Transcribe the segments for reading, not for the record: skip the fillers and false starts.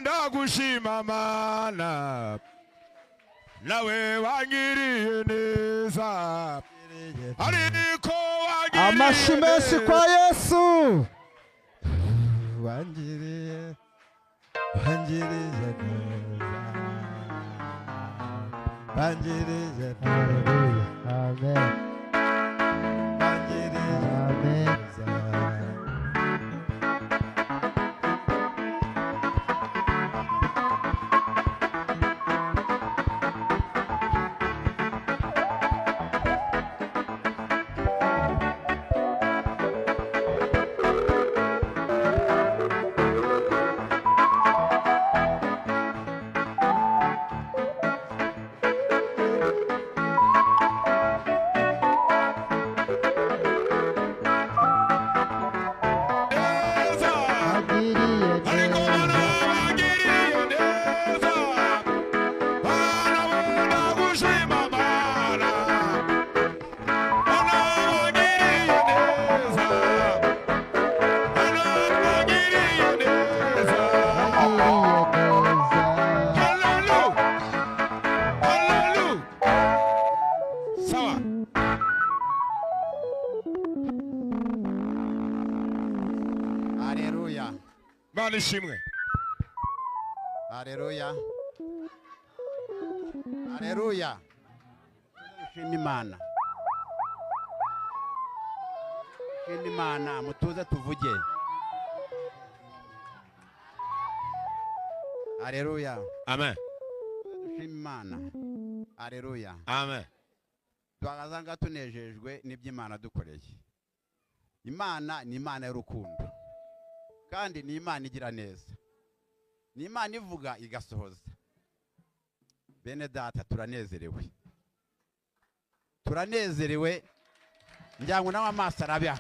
ndagushima mana nawe wangiriye neza ariko wangiriye amashyi menshi kwa Yesu wangiriye neza wangiriye amen Ishimwe. Haleluya. Haleluya. Shima Imana. Shima Imana mutuze tuvuge. Haleluya. Amen. Shima Imana. Haleluya. Amen. Twagazanga tunejejwe n'iby'Imana dukoreye. Imana ni Imana y'urukundo. Kandi ni Imana igira neza, ni Imana ivuga igasohoza. Bene data turanezerewe njyango nawe amaso arabya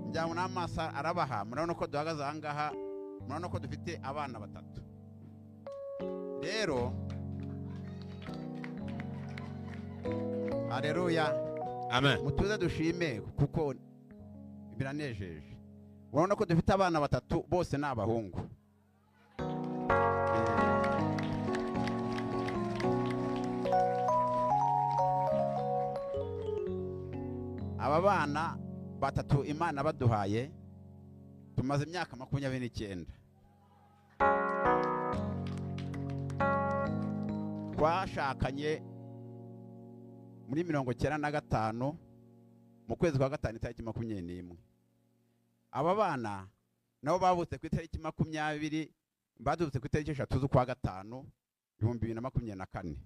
njyango nawe amaso arabaha. Murabona ko duhagaze aha ngaha, murabona ko dufite abana batatu. Rero haleluya. Amen. Mutuze dushime kuko biranejeje. Urabona ko dufite abana batatu bose ni abahungu. Aba bana batatu Imana baduhaye tumaze imyaka 29. Twashakanye muri 95 mu kwezi kwa gatanu itariki 21. Aba bana nabo bavutse ku itariki 20 badutse ku itariki 3 z'ukwa gatanu 2024.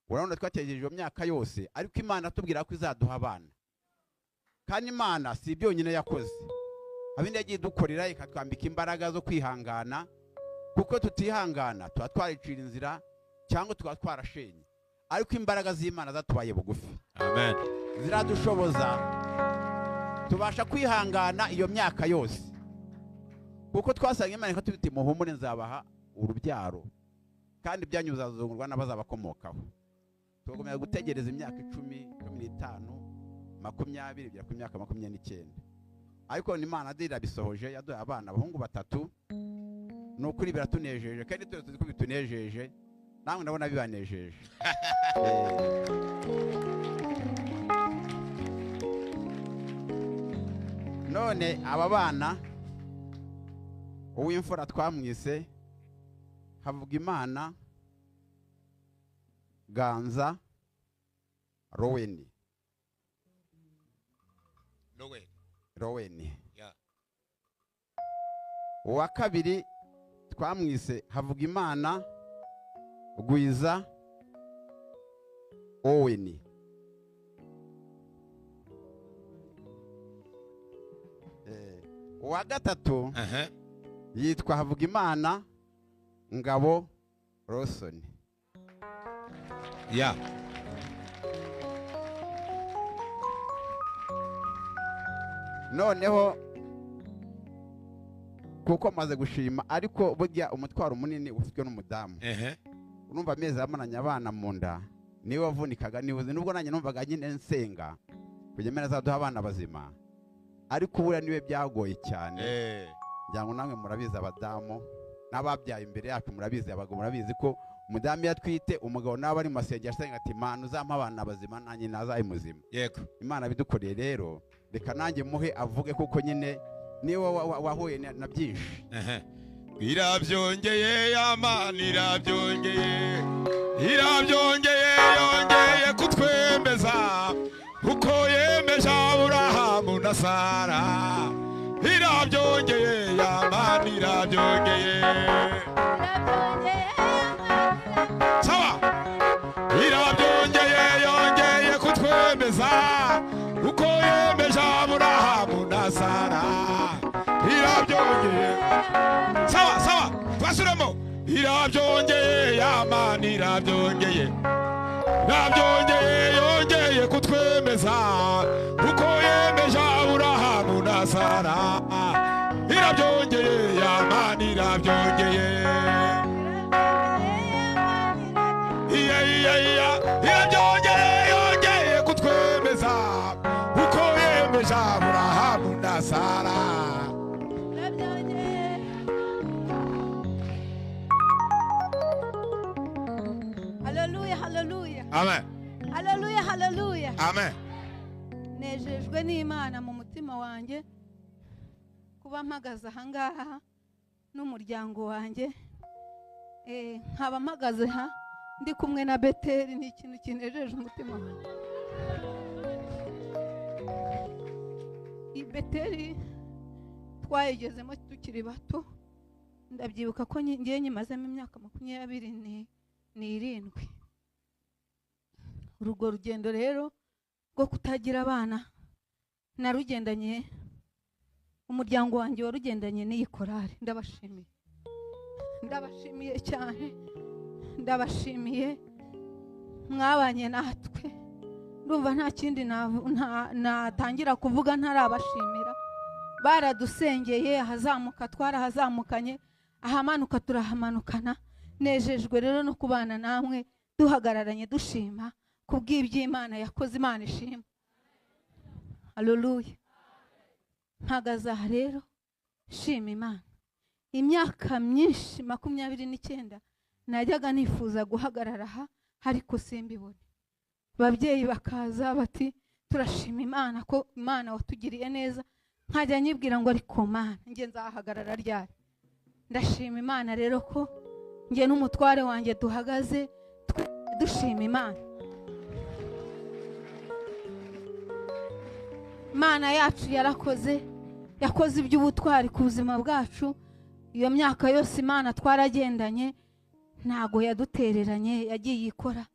Urabona twategereje iyo myaka yose, ariko Imana tubwira ko izaduha abana. Kandi Imana si byonyine yakoze, abindi yagiye dukorera ikatwambika imbaraga zo kwihangana, kuko tutihangana tuba twaricira inzira cyangwa tuba twarashenye. Ariko imbaraga z'Imana zatubaye bugufi. Amen. Ziradushoboza tubasha kwihangana iyo myaka yose, kuko twasanga Imana ikatubita muhumure nzabaha urubyaro kandi byanyuzazungurwa n'abazabakomokaho. Tugomba gutegereza imyaka 10, 15, 20 bya ku myaka 29. Ariko Imana adira bisohoje yaduha abana abahungu batatu. Nukuri biratunejeje kandi tuzi ko bitunejeje, namwe ndabona bibanejeje. None aba bana uw'imfura twamwise Havugimana Ganza Roweni. Yeah. Uwa kabiri twamwise Havugimana Gwiza Oweni. Uwa gatatu yitwa Havugimana Ngabo Rosoni. Yeah. Noneho kuko maze gushima, ariko burya umutwaro munini ufitwe n'umudamu. Urumva amezi amananya abana mu nda niwe wavunikaga niwe nubwo nanjye numvaga nyine nsenga kugemera azaduha abana bazima, ariko buriya niwe byagoye cyane. Ngira ngo namwe murabizi abadamu n'ababyaye imbere yacu murabizi, abagabo murabizi ko umudamu yatwite umugabo nawe ari mu masengesho asenga ati Imana uzampa abana bazima nanjye nazaye muzima. Yego. Imana bidukoreye rero, reka nanjye muhe avuge kuko nyine niwe wahuye na byinshi. Irabyongeye Yamana, irabyongeye, irabyongeye, yongeye kutwemeza uko yemeje Aburahamu na Sara. Irabyongeye Yamana, irabyongeye, sawa. Irabyongeye, yongeye kutwemeza uko yemeje Aburahamu na Sara. Irabyongeye, sawa sawa, twasubiremo. Irabyongeye Yamana, irabyongeye, irabyongeye, yongeye kutwemeza uko yemeje Aburahamu na Sara. Irabyongeye Yamana, irabyongeye, irabyongeye, yongeye kutwemeza uko yemeje Aburahamu na Sara. Haleluya, haleluya. Amen. Haleluya, haleluya. Amen. Nejejwe n'Imana mu mutima wanjye kuba mpagaze ahangaha n'umuryango wanjye. Nkaba mpagaze ndi kumwe na Beteli, ni ikintu kinejeje umutima wanjye. Beteli twayigezemo tukiri bato, ndabyibuka ko ngiye nyimazemo imyaka 27. Urwo rugendo rero rwo kutagira abana narugendanye, umuryango wanjye warugendanye n'iyi korari. Ndabashimiye, ndabashimiye cyane, ndabashimiye, mwabanye natwe. Ndumva nta kindi natangira kuvuga ntarabashimira. Baradusengeye, ahazamuka twarahazamukanye, ahamanuka turahamanukana. Nejejwe rero no kubana namwe duhagararanye dushima kubw'iby'Imana yakoze. Imana ishima. Haleluya. Mpagaze aha rero shima Imana. Imyaka myinshi 29 najyaga nifuza guhagarara aha, ariko simbibone. Babyeyi bakaza bati turashima Imana ko Imana watugiriye neza, nkajya nyibwira ngo ariko Mana nge nzahagarara ryari? Ndashima Imana rero ko nge n'umutware wanjye duhagaze dushima Imana. Imana yacu yarakoze, yakoze iby'ubutwari ku buzima bwacu. Iyo myaka yose Imana twaragendanye, ntago yadutereranye, yagiye ikora.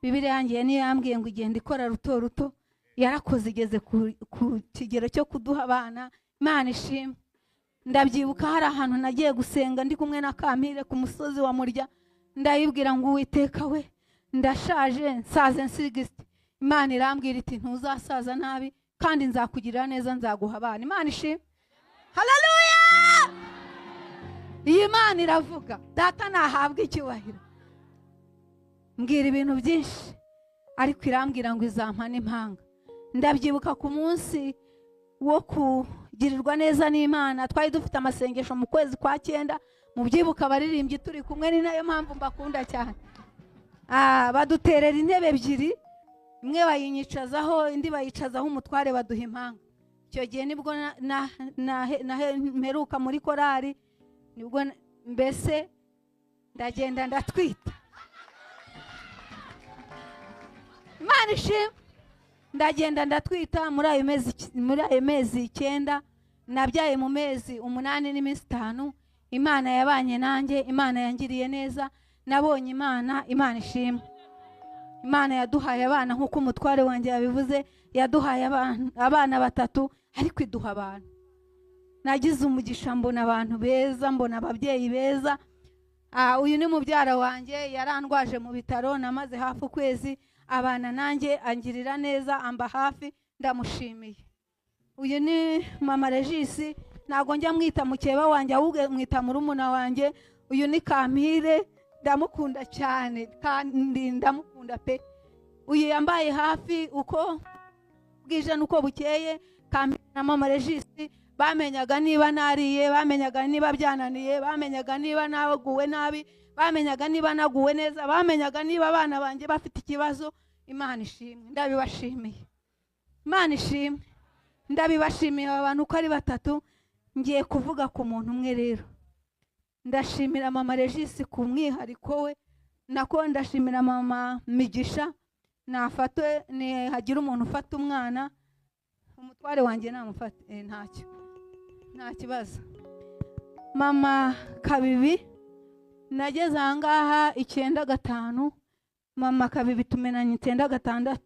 Bibiliya yanjye niyo yambwiye ngo igenda ikora ruto ruto, yarakoze igeze ku kigero cyo kuduha abana. Imana ishimwe. Ndabyibuka hari ahantu nagiye gusenga ndi kumwe na Kampire ku musozi wa Murya, ndayibwira ngo Uwiteka we ndashaje, nsaze nsigisite. Imana irambwira iti ntuzasaza nabi kandi nzakugirira neza, nzaguha abana. Imana ishimwe. Haleluya. Iyi Imana iravuga, data nahabwa icyubahiro. Mbwira ibintu byinshi, ariko irambwira ngo izampa n'impanga. Ndabyibuka ku munsi wo kugirirwa neza n'Imana, twari dufite amasengesho mu kwezi kwa 9. Mubyibuka abaririmbyi turi kumwe, ni nayo mpamvu mbakunda cyane. Baduterera intebe ebyiri, imwe bayinyicazaho, indi bayicazaho umutware, baduha impanga. Icyo gihe nibwo mperuka muri korari, nibwo mbese ndagenda ndatwita. Imana ishimwe. Ndagenda ndatwita muri ayo mezi 9, nabyaye mu mezi 8 n'iminsi 5. Imana yabanye nanjye, Imana yangiriye neza, nabonye Imana. Imana ishimwe. Imana yaduhaye abana nk'uko umutware wanjye yabivuze, yaduhaye abana 3, ariko iduha abantu. Nagize umugisha, mbona abantu beza, mbona ababyeyi beza. Uyu ni mubyara wanjye, yarandwaje mu bitaro, namaze hafi ukwezi abana nanjye, angirira neza, amba hafi, ndamushimiye. Uyu ni mama Regisi, ntago njya mwita mukeba wanjye, ahubwo mwita murumuna wanjye. Uyu ni Kampire, ndamukunda cyane kandi ndamukunda pe. uyu yambaye hafi uko bwije nuko bukeye, Kamire na mama Regisi bamenyaga niba nariye, bamenyaga niba byananiye, bamenyaga niba naguwe nabi, bamenyaga niba naguwe neza, bamenyaga niba abana banjye bafite ikibazo. Imana ishimwe, ndabibashimiye. Imana ishimwe, ndabibashimiye aba bantu uko ari batatu. Ngiye kuvuga ku muntu umwe rero. Ndashimira mama Regisi ku mwihariko we, nako ndashimira mama Migisha. Nafatwe ni hagira umuntu ufata umwana, umutware wanjye namufate ntacyo, nta kibazo. Mama Kabibi nageze ahangaha 95, mama Kabibi tumenanye 96,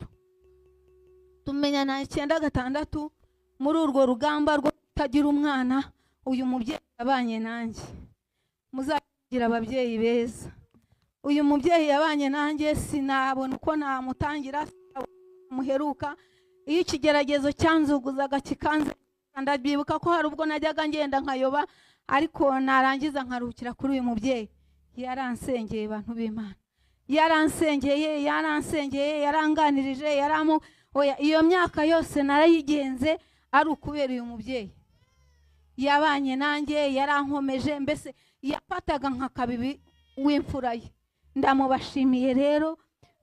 tumenyana 96. Muri urwo rugamba rwo kutagira umwana, uyu mubyeyi yabanye nanjye. Muzagira ababyeyi beza. Uyu mubyeyi yabanye nanjye, sinabona uko namutangira muheruka. Iyo ikigeragezo cyanzuguzaga kikanze, ndabyibuka ko hari ubwo najyaga ngenda nkayoba, ariko narangiza nkarukira kuri uyu mubyeyi. Yaransengeye bantu b'Imana, yaransengeye, yaranganirije, iyo myaka yose narayigenze ari ukubera uyu mubyeyi. Yabanye nanjye, yarankomeje, mbese yafataga nka Kabibi w'imfura ye. Ndamubashimiye rero,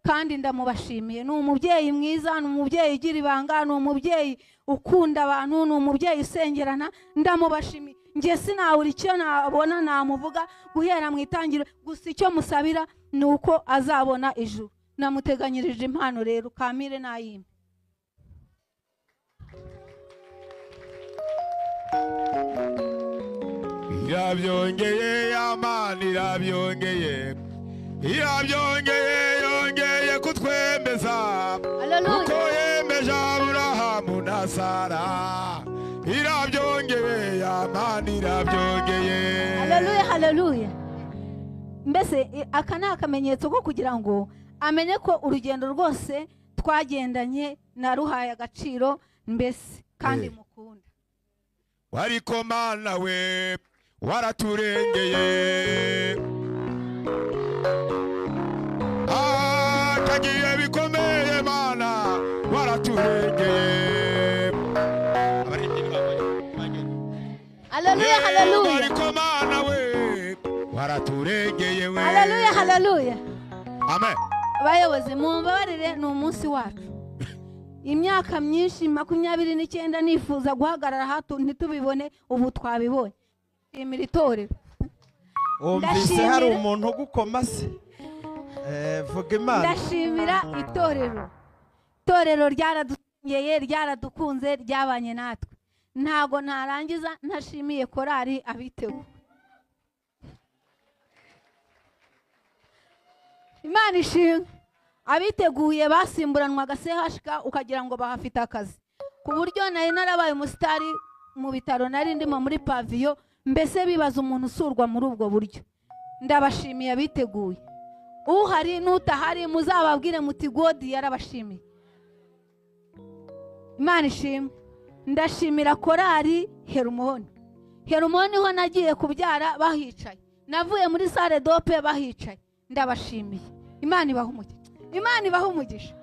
kandi ndamubashimiye. Ni umubyeyi mwiza, ni umubyeyi ugira ibanga, ni umubyeyi ukunda abantu, ni umubyeyi usengerana. Ndamubashimiye. Nge sinabura icyo nabona namuvuga guhera mu itangiro, gusa icyo musabira ni uko azabona ijuru. Namuteganyirije impano rero, Kamire nayimpe. Irabyongeye Yamani, irabyongeye, irabyongeye, yongeye kutwemeza uko yemeje Aburahamu na Sara. Irabyongeye Yamani, irabyongeye. Haleluya, haleluya. Mbese aka ni akamenyetso ko kugira ngo amenye ko urugendo rwose twagendanye naruhaye agaciro, mbese kandi mukunda. Wariko Mana we waraturengeye, kagiye bikomeye Mana waraturengeye. Haleluya, haleluya. Wariko Mana we waraturengeye we. Haleluya, haleluya. Amen. Bayobozi mumbabarire, ni umunsi wacu. Imyaka myinshi 29 nifuza guhagarara hato ntitubibone, ubu twabibonye. Imira itorero. Umvise hari umuntu ugukoma se? Vuga Imana. Ndashimira itorero. Itorero ryaradusengeye, ryaradukunze, ryabanye natwe. Ntago narangiza ntashimiye korari abiteguye. Imana ishimwe. Abiteguye basimburanwaga CHK ukagira ngo bahafite akazi, ku buryo nari narabaye umusitari mu bitaro, nari ndimo muri paviyo, mbese bibaza umuntu usurwa muri ubwo buryo. Ndabashimiye abiteguye. Uhari n'utahari muzababwire muti God yarabashimiye. Imana ishimwe. Ndashimira korari Herumoni. Herumoni ho nagiye kubyara bahicaye, navuye muri sale dope bahicaye. Ndabashimiye. Imana ibahumugisha. Imana ibahumugisha.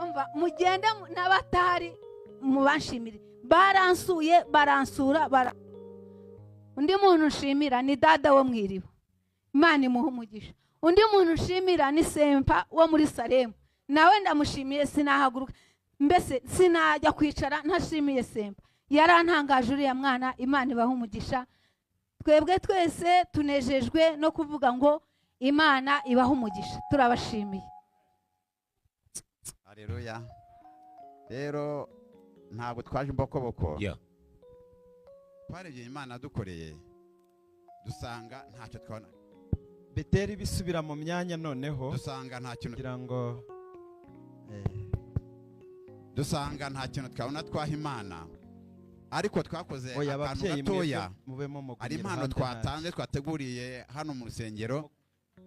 Umva mugende n'abatari mubanshimire. Baransuye, baransura, undi muntu nshimira ni dada wo mwiribo. Imana imuhumugisha. Undi muntu nshimira ni Sempa wo muri Salemu. Nawe ndamushimiye, sinahaguruka, mbese sinajya kwicara ntashimiye Sempa. Yarantangaje uriya mwana. Imana ibahumugisha. Twebwe twese tunejejwe no kuvuga ngo Imana ibahumugisha. Turabashimiye. Haleluya. Rero ntabwo twaje imbokoboko. Twarebye Imana dukoreye, dusanga ntacyo twabona. Beteri bisubira mu myanya noneho. Dusanga nta kintu kugira ngo dusanga nta kintu twabona twaha Imana, ariko twakoze akantu gatoya. Ari impano twatanze, twateguriye hano mu rusengero.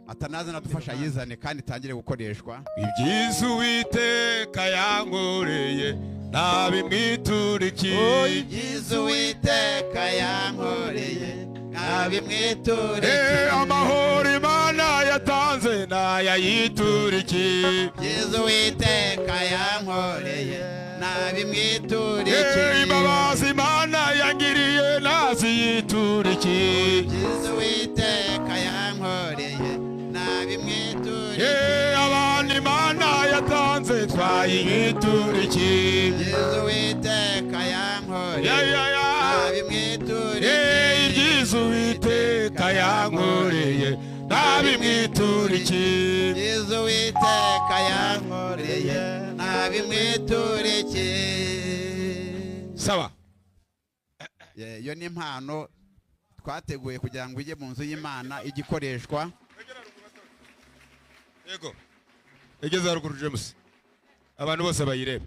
Atanaza nadufasha yizane kandi tangire gukoreshwa. Ibyiza Uwiteka yankoreye ntabimwiturikiye. Ibyiza Uwiteka yankoreye ntabimwiturikiye. Amahoro Imana yatanze ntayayiturikiye. Ibyiza Uwiteka Uwiteka yankoreye nabimwiturike imbabazi Imana yangiriye naziyiturike ibyiza Uwiteka yankoreye nabimwiturike abantu Imana yatanze twayiturike ibyiza Uwiteka yankoreye nabimwiturike ibyiza Uwiteka yankoreye nabimwiturike ibyiza Uwiteka yankoreye nabimwiturike sawa iyo ni impano twateguye kugira ngo ijye mu nzu y'Imana igikoreshwa yego egeze haruguru James abantu bose bayirebe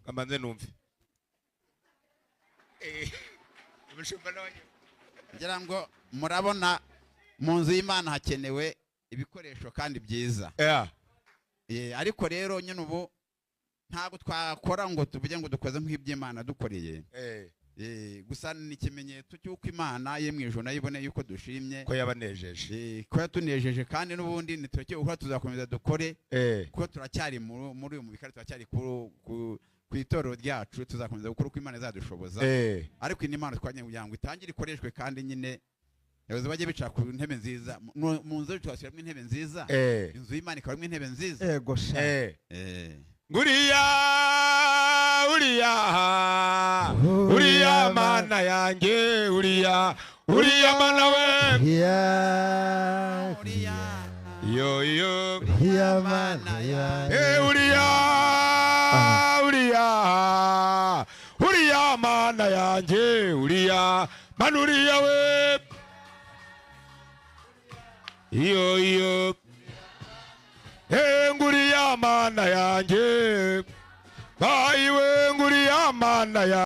kamanze numve ngira ngo murabona mu nzu y'Imana hakenewe ibikoresho kandi byiza ariko rero nyine ubu ntabwo twakora ngo tuvuge ngo dukoze nk'iby'Imana dukoreye gusa ni ikimenyetso cy'uko Imana ye mu ijuru nayo ibone yuko dushimye ko yabanejeje ko yatunejeje kandi n'ubundi niturekeye gukora tuzakomeza dukore kuko turacyari muri uyu mubikari turacyari ku itorero ryacu tuzakomeza gukora uko Imana izadushoboza ariko iyi Imana twanye kugira ngo itangire ikoreshwe kandi nyine abayobozi bajye bicara ku ntebe nziza mu nzu twashyiramo intebe nziza inzu y'Imana ikabamo intebe nziza yego sha uriya Mana yanjye uriya Mana we uriya Mana yanjye uriya Mana yanjye uriya Mana uriya we nguriya Mana yanjye bayiwe nguriya Mana yanjye